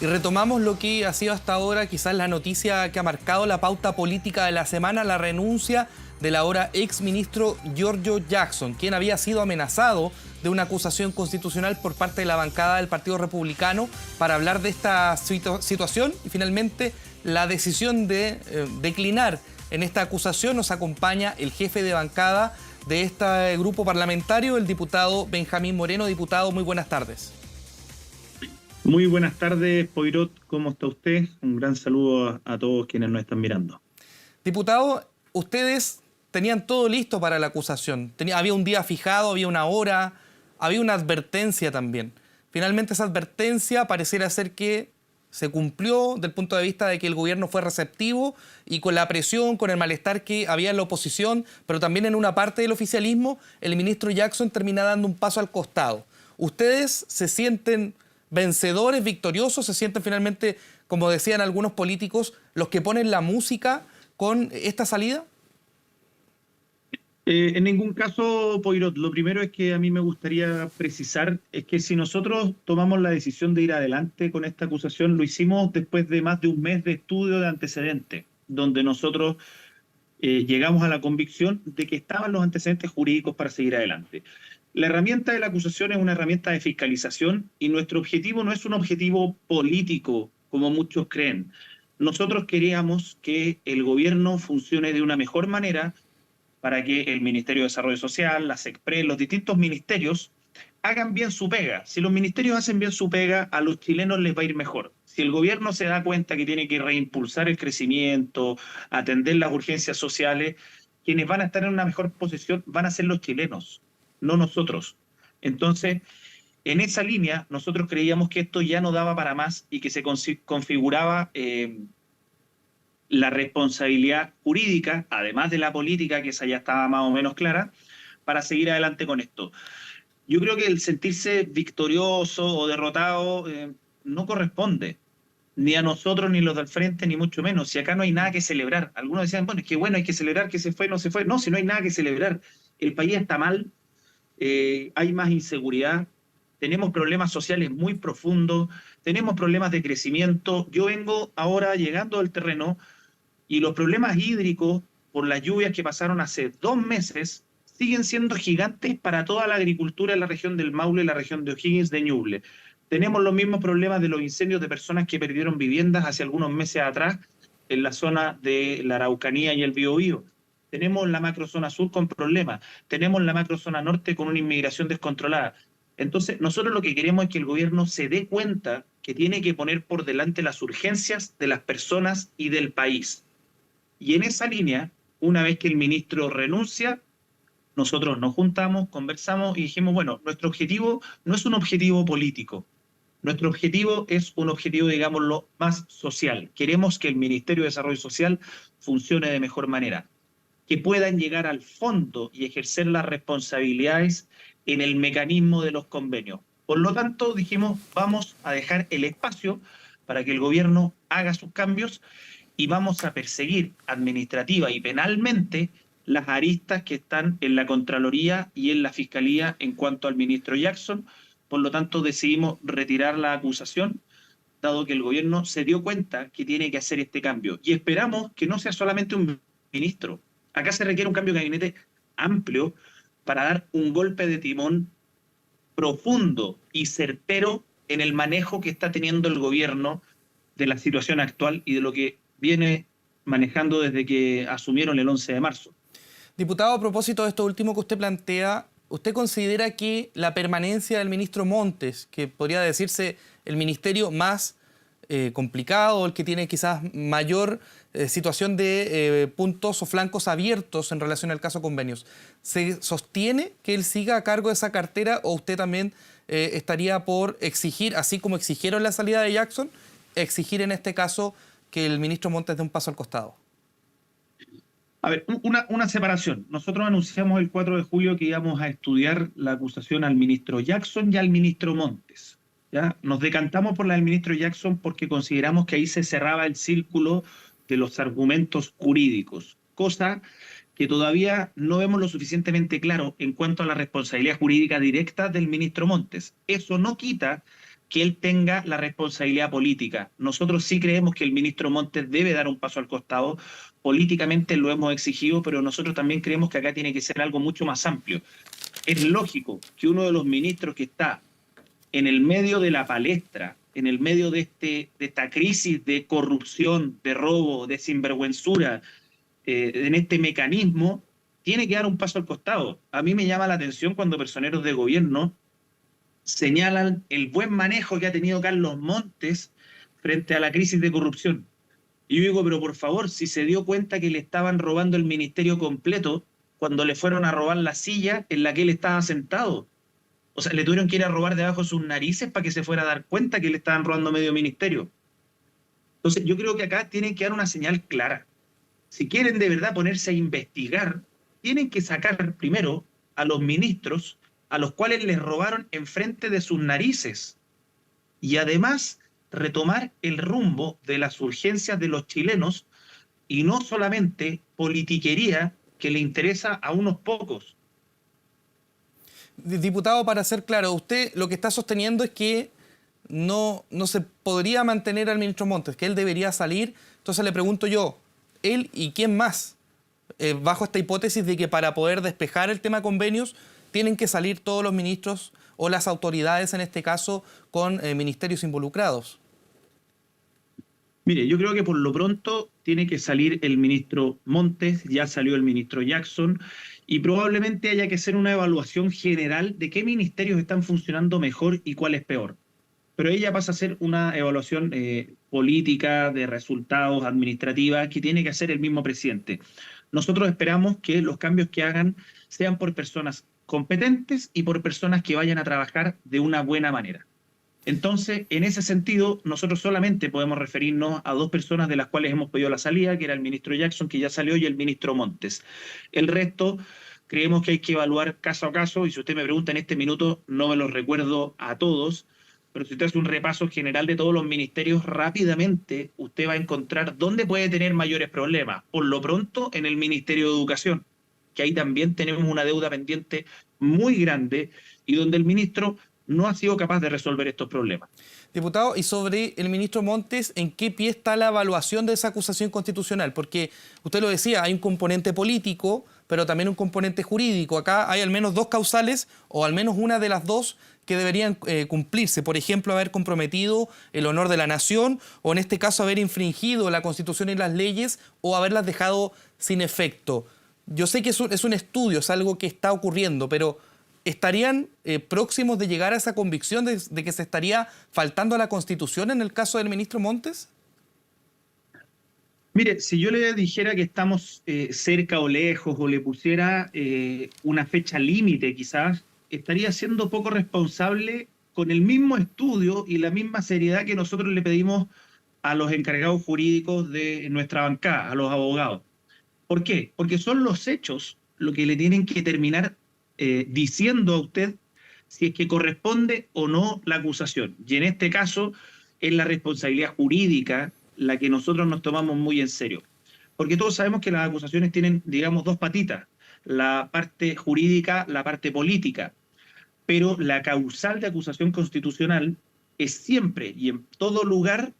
Y retomamos lo que ha sido hasta ahora quizás la noticia que ha marcado la pauta política de la semana, la renuncia del ahora ex ministro Giorgio Jackson, quien había sido amenazado de una acusación constitucional por parte de la bancada del Partido Republicano para hablar de esta situación y finalmente la decisión de declinar en esta acusación. Nos acompaña el jefe de bancada de este grupo parlamentario, el diputado Benjamín Moreno. Diputado, muy buenas tardes. Muy buenas tardes, Poirot. ¿Cómo está usted? Un gran saludo a todos quienes nos están mirando. Diputado, ustedes tenían todo listo para la acusación. Había un día fijado, había una hora, había una advertencia también. Finalmente esa advertencia pareciera ser que se cumplió desde el punto de vista de que el gobierno fue receptivo y con la presión, con el malestar que había en la oposición, pero también en una parte del oficialismo, el ministro Jackson termina dando un paso al costado. ¿Ustedes se sienten vencedores, victoriosos? ¿Se sienten finalmente, como decían algunos políticos, los que ponen la música con esta salida? En ningún caso, Poirot. Lo primero es que a mí me gustaría precisar es que si nosotros tomamos la decisión de ir adelante con esta acusación, lo hicimos después de más de un mes de estudio de antecedentes, donde nosotros llegamos a la convicción de que estaban los antecedentes jurídicos para seguir adelante. La herramienta de la acusación es una herramienta de fiscalización y nuestro objetivo no es un objetivo político, como muchos creen. Nosotros queríamos que el gobierno funcione de una mejor manera para que el Ministerio de Desarrollo Social, la SECPRES, los distintos ministerios hagan bien su pega. Si los ministerios hacen bien su pega, a los chilenos les va a ir mejor. Si el gobierno se da cuenta que tiene que reimpulsar el crecimiento, atender las urgencias sociales, quienes van a estar en una mejor posición van a ser los chilenos, no nosotros. Entonces, en esa línea, nosotros creíamos que esto ya no daba para más y que se configuraba la responsabilidad jurídica, además de la política, que esa ya estaba más o menos clara, para seguir adelante con esto. Yo creo que el sentirse victorioso o derrotado no corresponde, ni a nosotros, ni los del frente, ni mucho menos. Si acá no hay nada que celebrar. Algunos decían, bueno, es que bueno, hay que celebrar que se fue, no se fue. No, si no hay nada que celebrar. El país está mal, hay más inseguridad, tenemos problemas sociales muy profundos, tenemos problemas de crecimiento. Yo vengo ahora llegando al terreno y los problemas hídricos por las lluvias que pasaron hace 2 meses siguen siendo gigantes para toda la agricultura en la región del Maule y la región de O'Higgins, de Ñuble. Tenemos los mismos problemas de los incendios de personas que perdieron viviendas hace algunos meses atrás en la zona de la Araucanía y el Biobío. Tenemos la macrozona sur con problemas, tenemos la macrozona norte con una inmigración descontrolada. Entonces, nosotros lo que queremos es que el gobierno se dé cuenta que tiene que poner por delante las urgencias de las personas y del país. Y en esa línea, una vez que el ministro renuncia, nosotros nos juntamos, conversamos y dijimos, bueno, nuestro objetivo no es un objetivo político, nuestro objetivo es un objetivo, digámoslo, más social. Queremos que el Ministerio de Desarrollo Social funcione de mejor manera, que puedan llegar al fondo y ejercer las responsabilidades en el mecanismo de los convenios. Por lo tanto, dijimos, vamos a dejar el espacio para que el gobierno haga sus cambios y vamos a perseguir administrativa y penalmente las aristas que están en la Contraloría y en la Fiscalía en cuanto al ministro Jackson. Por lo tanto, decidimos retirar la acusación, dado que el gobierno se dio cuenta que tiene que hacer este cambio. Y esperamos que no sea solamente un ministro. Acá se requiere un cambio de gabinete amplio para dar un golpe de timón profundo y certero en el manejo que está teniendo el gobierno de la situación actual y de lo que viene manejando desde que asumieron el 11 de marzo. Diputado, a propósito de esto último que usted plantea, ¿usted considera que la permanencia del ministro Montes, que podría decirse el ministerio más complicado, el que tiene quizás mayor situación de puntos o flancos abiertos en relación al caso convenios, ¿se sostiene que él siga a cargo de esa cartera o usted también estaría por exigir, así como exigieron la salida de Jackson, exigir en este caso que el ministro Montes dé un paso al costado? A ver, una separación. Nosotros anunciamos el 4 de julio que íbamos a estudiar la acusación al ministro Jackson y al ministro Montes. ¿Ya? Nos decantamos por la del ministro Jackson porque consideramos que ahí se cerraba el círculo de los argumentos jurídicos, cosa que todavía no vemos lo suficientemente claro en cuanto a la responsabilidad jurídica directa del ministro Montes. Eso no quita que él tenga la responsabilidad política. Nosotros sí creemos que el ministro Montes debe dar un paso al costado. Políticamente lo hemos exigido, pero nosotros también creemos que acá tiene que ser algo mucho más amplio. Es lógico que uno de los ministros que está en el medio de la palestra, en el medio de esta crisis de corrupción, de robo, de sinvergüenzura, en este mecanismo, tiene que dar un paso al costado. A mí me llama la atención cuando personeros de gobierno señalan el buen manejo que ha tenido Carlos Montes frente a la crisis de corrupción. Y yo digo, pero por favor, si se dio cuenta que le estaban robando el ministerio completo cuando le fueron a robar la silla en la que él estaba sentado. O sea, le tuvieron que ir a robar debajo de sus narices para que se fuera a dar cuenta que le estaban robando medio ministerio. Entonces, yo creo que acá tienen que dar una señal clara. Si quieren de verdad ponerse a investigar, tienen que sacar primero a los ministros a los cuales les robaron enfrente de sus narices. Y además, retomar el rumbo de las urgencias de los chilenos y no solamente politiquería que le interesa a unos pocos. Diputado, para ser claro, usted lo que está sosteniendo es que no se podría mantener al ministro Montes, que él debería salir. Entonces le pregunto yo, ¿él y quién más? Bajo esta hipótesis de que para poder despejar el tema convenios tienen que salir todos los ministros o las autoridades, en este caso, con ministerios involucrados. Mire, yo creo que por lo pronto tiene que salir el ministro Montes, ya salió el ministro Jackson, y probablemente haya que hacer una evaluación general de qué ministerios están funcionando mejor y cuál es peor. Pero ella pasa a ser una evaluación política, de resultados, administrativa, que tiene que hacer el mismo presidente. Nosotros esperamos que los cambios que hagan sean por personas competentes y por personas que vayan a trabajar de una buena manera. Entonces, en ese sentido, nosotros solamente podemos referirnos a dos personas de las cuales hemos pedido la salida, que era el ministro Jackson, que ya salió, y el ministro Montes. El resto, creemos que hay que evaluar caso a caso, y si usted me pregunta en este minuto, no me los recuerdo a todos, pero si usted hace un repaso general de todos los ministerios, rápidamente usted va a encontrar dónde puede tener mayores problemas. Por lo pronto, en el Ministerio de Educación, que ahí también tenemos una deuda pendiente muy grande y donde el ministro no ha sido capaz de resolver estos problemas. Diputado, y sobre el ministro Montes, ¿en qué pie está la evaluación de esa acusación constitucional? Porque usted lo decía, hay un componente político, pero también un componente jurídico. Acá hay al menos dos causales, o al menos una de las dos, que deberían cumplirse. Por ejemplo, haber comprometido el honor de la nación, o en este caso haber infringido la Constitución y las leyes, o haberlas dejado sin efecto. Yo sé que es un estudio, es algo que está ocurriendo, pero ¿estarían próximos de llegar a esa convicción de que se estaría faltando a la Constitución en el caso del ministro Montes? Mire, si yo le dijera que estamos cerca o lejos, o le pusiera una fecha límite quizás, estaría siendo poco responsable con el mismo estudio y la misma seriedad que nosotros le pedimos a los encargados jurídicos de nuestra bancada, a los abogados. ¿Por qué? Porque son los hechos lo que le tienen que terminar diciendo a usted si es que corresponde o no la acusación. Y en este caso es la responsabilidad jurídica la que nosotros nos tomamos muy en serio. Porque todos sabemos que las acusaciones tienen, digamos, dos patitas, la parte jurídica, la parte política. Pero la causal de acusación constitucional es siempre y en todo lugar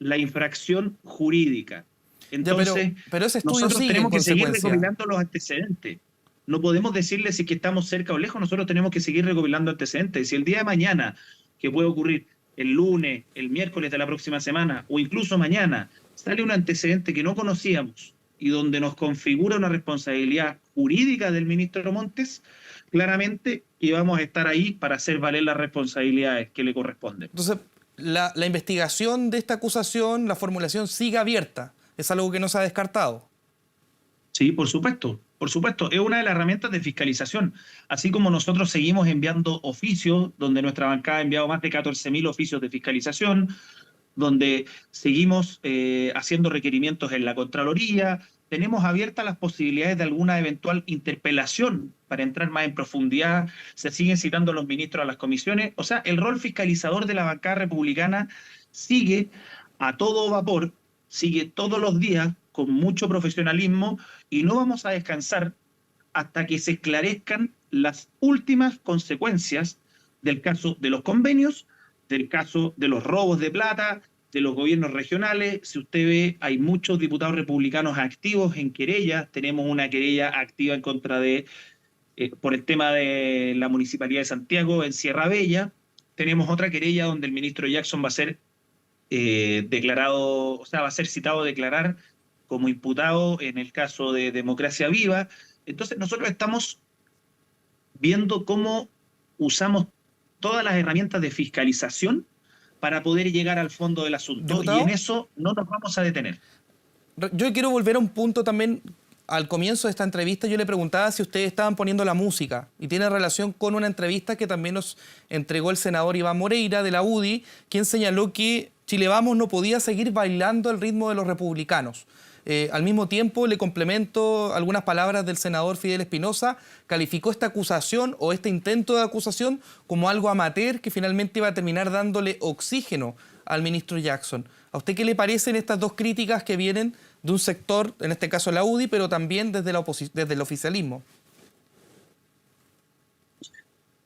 la infracción jurídica. Entonces, pero ese estudio nosotros sigue tenemos en que seguir consecuencia. recopilando los antecedentes. No podemos decirle si es que estamos cerca o lejos, nosotros tenemos que seguir recopilando antecedentes. Si el día de mañana, que puede ocurrir el lunes, el miércoles de la próxima semana, o incluso mañana, sale un antecedente que no conocíamos y donde nos configura una responsabilidad jurídica del ministro Montes, claramente que vamos a estar ahí para hacer valer las responsabilidades que le corresponden. Entonces, la investigación de esta acusación, la formulación sigue abierta. Es algo que no se ha descartado. Sí, por supuesto. Por supuesto, es una de las herramientas de fiscalización. Así como nosotros seguimos enviando oficios, donde nuestra bancada ha enviado más de 14.000 oficios de fiscalización, donde seguimos haciendo requerimientos en la Contraloría, tenemos abiertas las posibilidades de alguna eventual interpelación para entrar más en profundidad, se siguen citando los ministros a las comisiones. O sea, el rol fiscalizador de la bancada republicana sigue a todo vapor, sigue todos los días con mucho profesionalismo y no vamos a descansar hasta que se esclarezcan las últimas consecuencias del caso de los convenios, del caso de los robos de plata, de los gobiernos regionales. Si usted ve, hay muchos diputados republicanos activos en querellas. Tenemos una querella activa en contra de, por el tema de la Municipalidad de Santiago en Sierra Bella. Tenemos otra querella donde el ministro Jackson va a ser declarado, o sea, va a ser citado a declarar como imputado en el caso de Democracia Viva. Entonces nosotros estamos viendo cómo usamos todas las herramientas de fiscalización para poder llegar al fondo del asunto, y en Diputado, eso no nos vamos a detener. yo quiero volver a un punto también. Al comienzo de esta entrevista yo le preguntaba si ustedes estaban poniendo la música, y tiene relación con una entrevista que también nos entregó el senador Iván Moreira de la UDI, quien señaló que Chile Vamos no podía seguir bailando al ritmo de los republicanos. Al mismo tiempo, le complemento algunas palabras del senador Fidel Espinosa. Calificó esta acusación o este intento de acusación como algo amateur que finalmente iba a terminar dándole oxígeno al ministro Jackson. ¿A usted qué le parecen estas dos críticas que vienen de un sector, en este caso la UDI, pero también desde desde el oficialismo?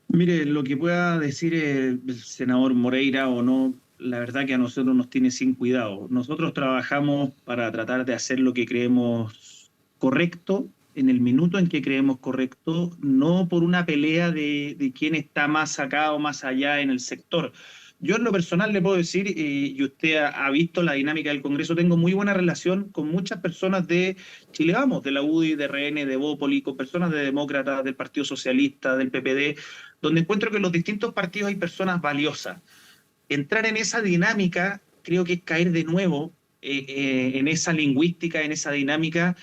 Mire, lo que pueda decir el senador Moreira o no, la verdad que a nosotros nos tiene sin cuidado. Nosotros trabajamos para tratar de hacer lo que creemos correcto, en el minuto en que creemos correcto, no por una pelea de quién está más acá o más allá en el sector. Yo en lo personal le puedo decir, y usted ha visto la dinámica del Congreso, tengo muy buena relación con muchas personas de Chile Vamos, de la UDI, de RN, de Bópoli, con personas de Demócratas, del Partido Socialista, del PPD, donde encuentro que en los distintos partidos hay personas valiosas. Entrar en esa dinámica creo que es caer de nuevo en esa lingüística, en esa dinámica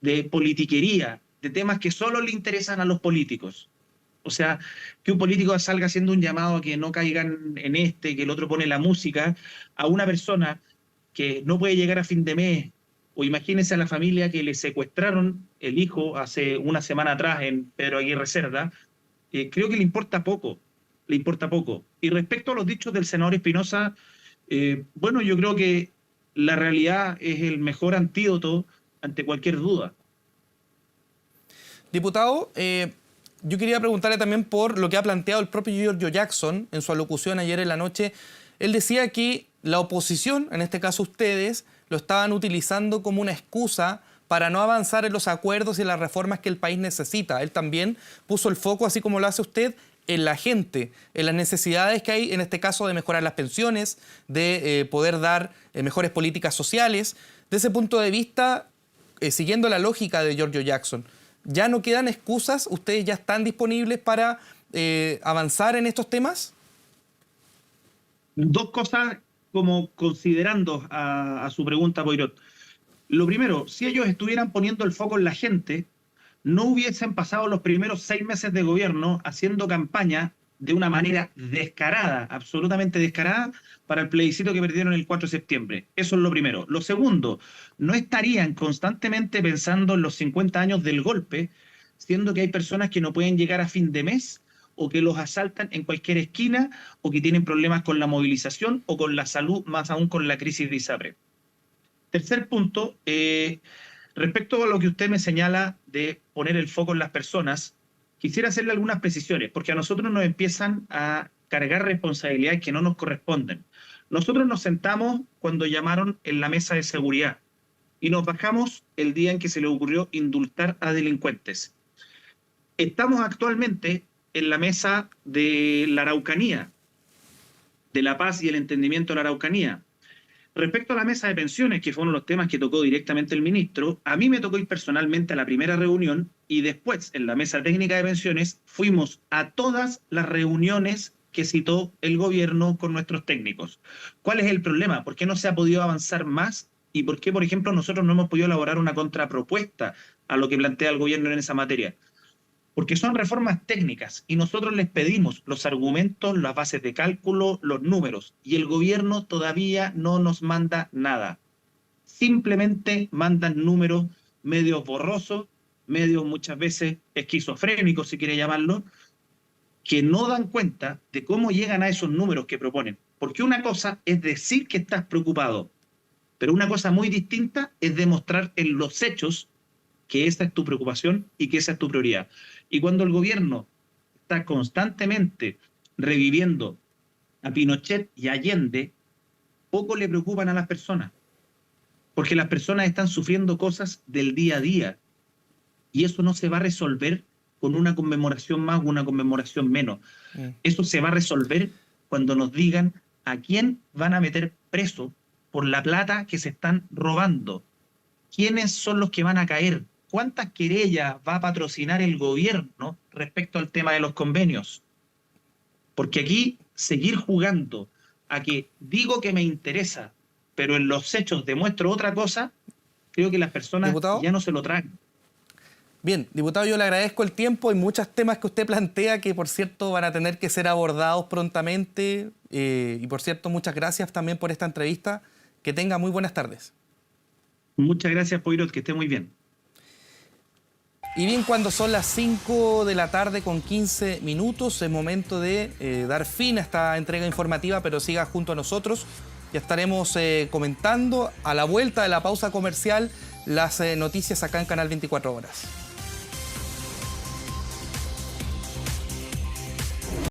de politiquería, de temas que solo le interesan a los políticos. O sea, que un político salga haciendo un llamado a que no caigan en que el otro pone la música, a una persona que no puede llegar a fin de mes, o imagínense a la familia que le secuestraron el hijo hace una semana atrás en Pedro Aguirre Cerda. Creo que le importa poco, le importa poco. Y respecto a los dichos del senador Espinosa, bueno, yo creo que la realidad es el mejor antídoto ante cualquier duda. Diputado, yo quería preguntarle también por lo que ha planteado el propio Giorgio Jackson en su alocución ayer en la noche. Él decía que la oposición, en este caso ustedes, lo estaban utilizando como una excusa para no avanzar en los acuerdos y en las reformas que el país necesita. Él también puso el foco, así como lo hace usted, en la gente, en las necesidades que hay, en este caso, de mejorar las pensiones, de poder dar mejores políticas sociales. De ese punto de vista, siguiendo la lógica de Giorgio Jackson, ¿ya no quedan excusas? ¿Ustedes ya están disponibles para avanzar en estos temas? Dos cosas como considerando a su pregunta, Poirot. Lo primero, si ellos estuvieran poniendo el foco en la gente, no hubiesen pasado los primeros 6 meses de gobierno haciendo campaña de una manera descarada, absolutamente descarada, para el plebiscito que perdieron el 4 de septiembre. Eso es lo primero. Lo segundo, no estarían constantemente pensando en los 50 años del golpe, siendo que hay personas que no pueden llegar a fin de mes, o que los asaltan en cualquier esquina, o que tienen problemas con la movilización o con la salud, más aún con la crisis de ISAPRE. Tercer punto, respecto a lo que usted me señala de poner el foco en las personas, quisiera hacerle algunas precisiones, porque a nosotros nos empiezan a cargar responsabilidades que no nos corresponden. Nosotros nos sentamos cuando llamaron en la mesa de seguridad y nos bajamos el día en que se le ocurrió indultar a delincuentes. Estamos actualmente en la mesa de la Araucanía, de la paz y el entendimiento de la Araucanía. Respecto a la mesa de pensiones, que fue uno de los temas que tocó directamente el ministro, a mí me tocó ir personalmente a la primera reunión y después, en la mesa técnica de pensiones, fuimos a todas las reuniones que citó el gobierno con nuestros técnicos. ¿Cuál es el problema? ¿Por qué no se ha podido avanzar más? ¿Y por qué, por ejemplo, nosotros no hemos podido elaborar una contrapropuesta a lo que plantea el gobierno en esa materia? Porque son reformas técnicas y nosotros les pedimos los argumentos, las bases de cálculo, los números, y el gobierno todavía no nos manda nada. Simplemente mandan números medios borrosos, medios muchas veces esquizofrénicos, si quiere llamarlo, que no dan cuenta de cómo llegan a esos números que proponen. Porque una cosa es decir que estás preocupado, pero una cosa muy distinta es demostrar en los hechos que esa es tu preocupación y que esa es tu prioridad. Y cuando el gobierno está constantemente reviviendo a Pinochet y a Allende, poco le preocupan a las personas, porque las personas están sufriendo cosas del día a día, y eso no se va a resolver con una conmemoración más o una conmemoración menos. Eso se va a resolver cuando nos digan a quién van a meter preso por la plata que se están robando. ¿Quiénes son los que van a caer? ¿Cuántas querellas va a patrocinar el gobierno respecto al tema de los convenios? Porque aquí seguir jugando a que digo que me interesa, pero en los hechos demuestro otra cosa, creo que las personas ¿Diputado? ya no se lo traen. Bien, diputado, yo le agradezco el tiempo. Hay muchos temas que usted plantea que, por cierto, van a tener que ser abordados prontamente. Y, por cierto, muchas gracias también por esta entrevista. Que tenga muy buenas tardes. Muchas gracias, Poirot, que esté muy bien. Y bien, cuando son las 5 de la tarde con 15 minutos, es momento de dar fin a esta entrega informativa, pero siga junto a nosotros. Ya estaremos comentando a la vuelta de la pausa comercial las noticias acá en Canal 24 Horas.